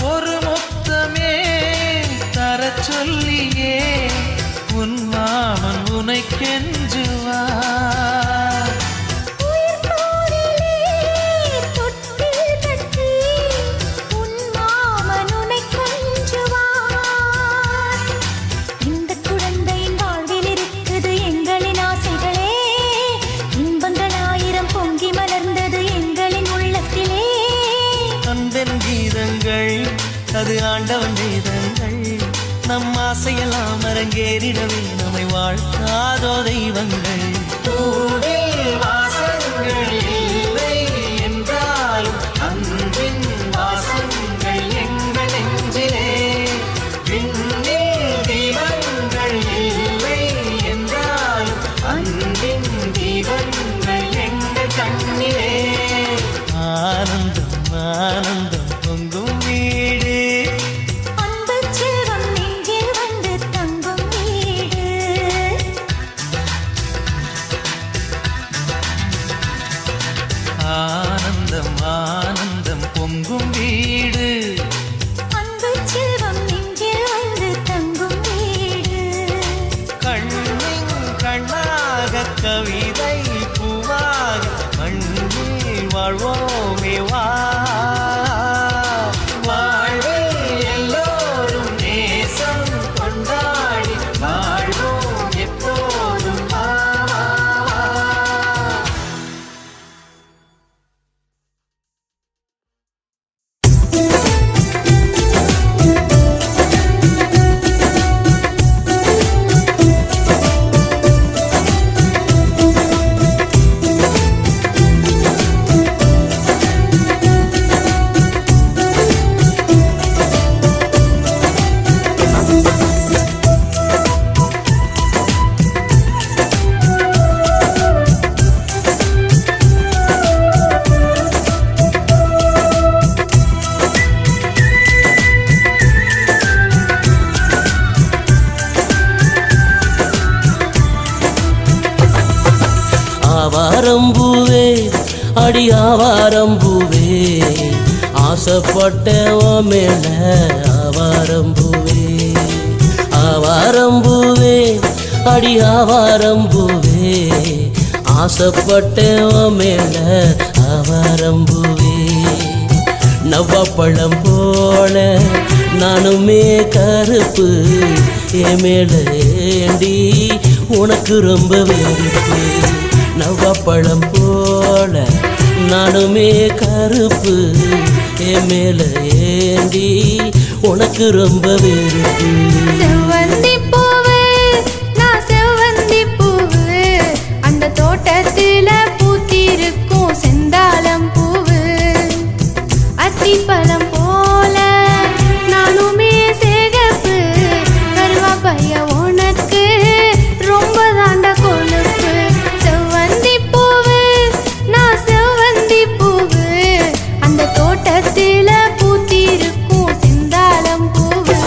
ஒரு முத்தமே தரச் சொல்லியே உன் மாமன் உனை கெஞ்சுவார் உயிர் போரிலே தொட்டில் கட்டி உன் மாமன் உன்னை கொஞ்சுவார் இந்த குழந்தையின் வாழ்வில் இருக்குது எங்களின் ஆசைகளே இன்பங்கள் ஆயிரம் பொங்கி மலர்ந்தது எங்களின் உள்ளத்திலே அன்பென் கீதங்கள் அது ஆண்டவன் வேதங்கள் நம் ஆசையெல்லாம் அரங்கேறிடவே நம்மை வாழ்த்தாதோ தெய்வங்கள் பூவில் வாசங்கள் இல்லை என்றாலும் அன்பின் வாசங்கள் எங்கள் நெஞ்சிலே விண்ணில் தீபங்கள் இல்லை என்றாலும் அன்பின் தீபங்கள் எங்கள் கண்ணிலே ஆனந்தம் ஆனந்தம் பொங்கும் வீடு அன்பு செல்வம் நெஞ்சில் வந்து தங்கும் வீடு ஆனந்தம் ஆனந்தம் பொங்கும் வீடு அன்பு செல்வம் நெஞ்சில் வந்து தங்கும் வீடு கண்ணின் கண்ணாக கவிதை பூவாக மண்ணில் வாழ்வோமே வா வாழ்வில் எல்லோரும் நேசம் கொண்டாடி வாழ்வோம் எப்போதும் வா ஆவாரம்பூவே அடி ஆவாரம்பூவே ஆசைப்பட்டவன் மேல ஆவாரம்பூவே ஆவாரம்பூவே அடி ஆவாரம்பூவே ஆசைப்பட்டேன் உன் மேல ஆவாரம்பூவே நவ்வாப்பழம் போல நானுமே கருப்பு என் மேல ஏண்டி உனக்கு ரொம்ப வெறுப்பு நவ்வாப்பழம் போல நானுமே கருப்பு என் மேல ஏண்டி உனக்கு ரொம்ப வெறுப்பு செவ்வந்தி பூவு நான் செவ்வந்தி பூவு அந்த தோட்டத்துல பூத்திருக்கும் செந்தாளம் பூவு அத்திப்பழம் போல நானுமே சேகப்பு கருவாப்பைய உனக்கு ரொம்ப தாண்ட கொழுப்பு செவ்வந்தி பூவு நான் செவ்வந்தி பூவு அந்த தோட்டத்துல பூத்திருக்கும் செந்தாளம் பூவு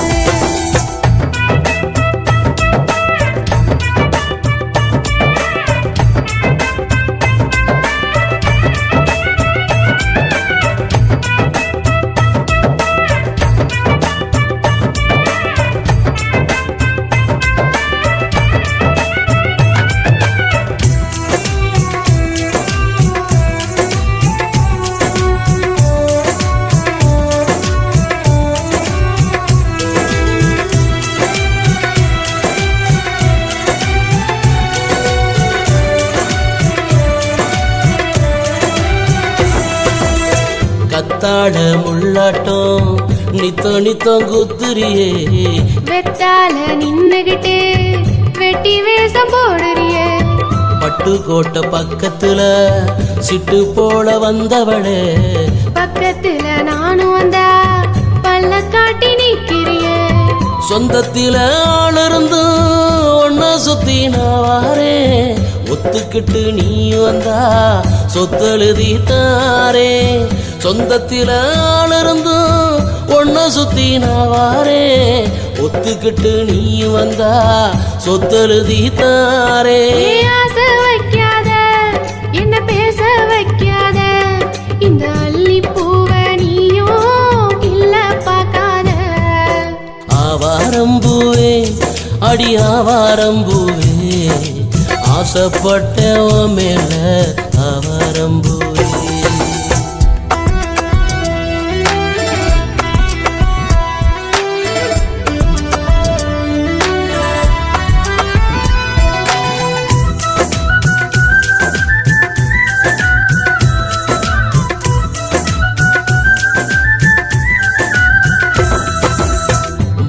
கத்தாட முள்ளாட்டம் நித்தம் குத்துரியே வெத்தால நின்னுகிட்டு வெட்டி வேஷம் போடுறியே பட்டுக்கோட்டை பக்கத்துல சிட்டு போல வந்தவளே பக்கத்துல நானும் வந்தா பல்ல காட்டி நிக்கிறியே சொந்தத்தில ஆளிருந்து ஒன்ன சுத்தி நான் வாரேன் ஒத்துக்கிட்டு நீ வந்தா சொத்தெழுதி தாரே சொந்தத்தில ஆளிருந்து ஒன்ன சுத்தி நான் வாரேன் ஒத்துக்கிட்டு நீ வந்தா சொத்தெழுதி தாரே ஆசை வைக்காத என்ன பேச வைக்காத இந்த அள்ளி பூவை நீயும் இல்ல பார்க்காத ஆவாரம்பூவே அடி ஆவாரம்பூவே ஆசைப்பட்ட உன் மேல ஆவாரம்பூவே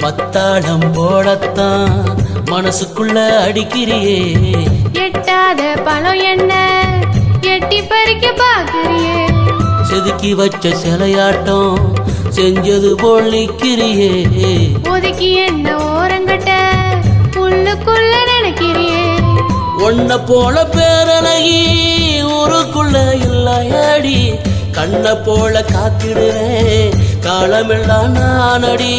மத்தாடம் போடத்தான் மனசுக்குள்ள அடிக்கிறியே எட்டாத பழம் என்ன எட்டி பறிக்க பாக்குறியே செதுக்கி வச்ச சிலையாட்டம் செஞ்சது போல் நிக்கிறியே ஒதுக்கி என்ன ஓரங்கட்ட உள்ளுக்குள்ள நினைக்கிறியே ஒன்ன போல பேரழகி ஊருக்குள்ள இல்லையாடி கண்ண போல காத்திடுவேன் காலமெல்லாம் நானடி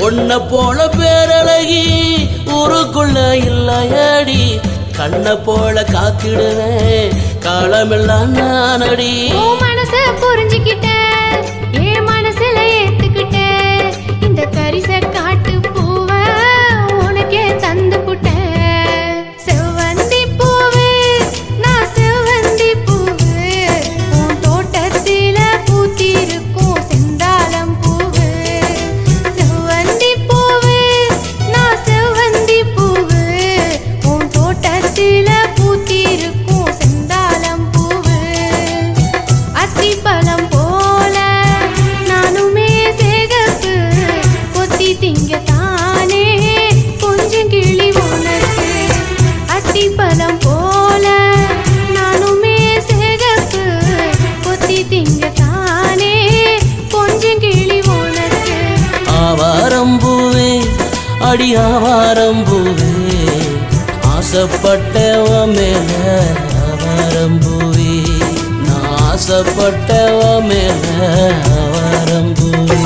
ஒன்ன போல பேரழகி ஊருக்குள்ள இல்லையாடி கண்ண போல காத்திடுவேன் காலமெல்லாம் நானடி உன் மனச புரிஞ்சுக்கிட்டேன் என் மனசுல ஏத்துக்கிட்டேன் இந்த கரிச காட்டு பூவ உனக்கே தந்து புட்டேன் செவ்வந்தி பூவு நான் செவ்வந்தி பூவு உன் தோட்டத்தில பூத்திருக்கும் செந்தாளம் பூவு செவ்வந்தி பூவு நான் செவ்வந்தி பூவு உன் தோட்டத்தில பூத்திருக்கும் செந்தாளம் பூவு அத்திப்பழம் போல நானுமே சேகப்பு கொத்தி திங்க தானே கொஞ்சம் கிளி உனக்கு அத்திப்பழம் போல நானுமே சேகப்பு கொத்தி திங்க தானே கொஞ்சம் கிளி உனக்கு ஆவாரம்பூவே அடி ஆவாரம்பூவே ஆசைப்பட்ட உன் மேல ஆவாரம்பூவே நான் ஆசைப்பட்ட உன் மேல ஆவாரம்பூவே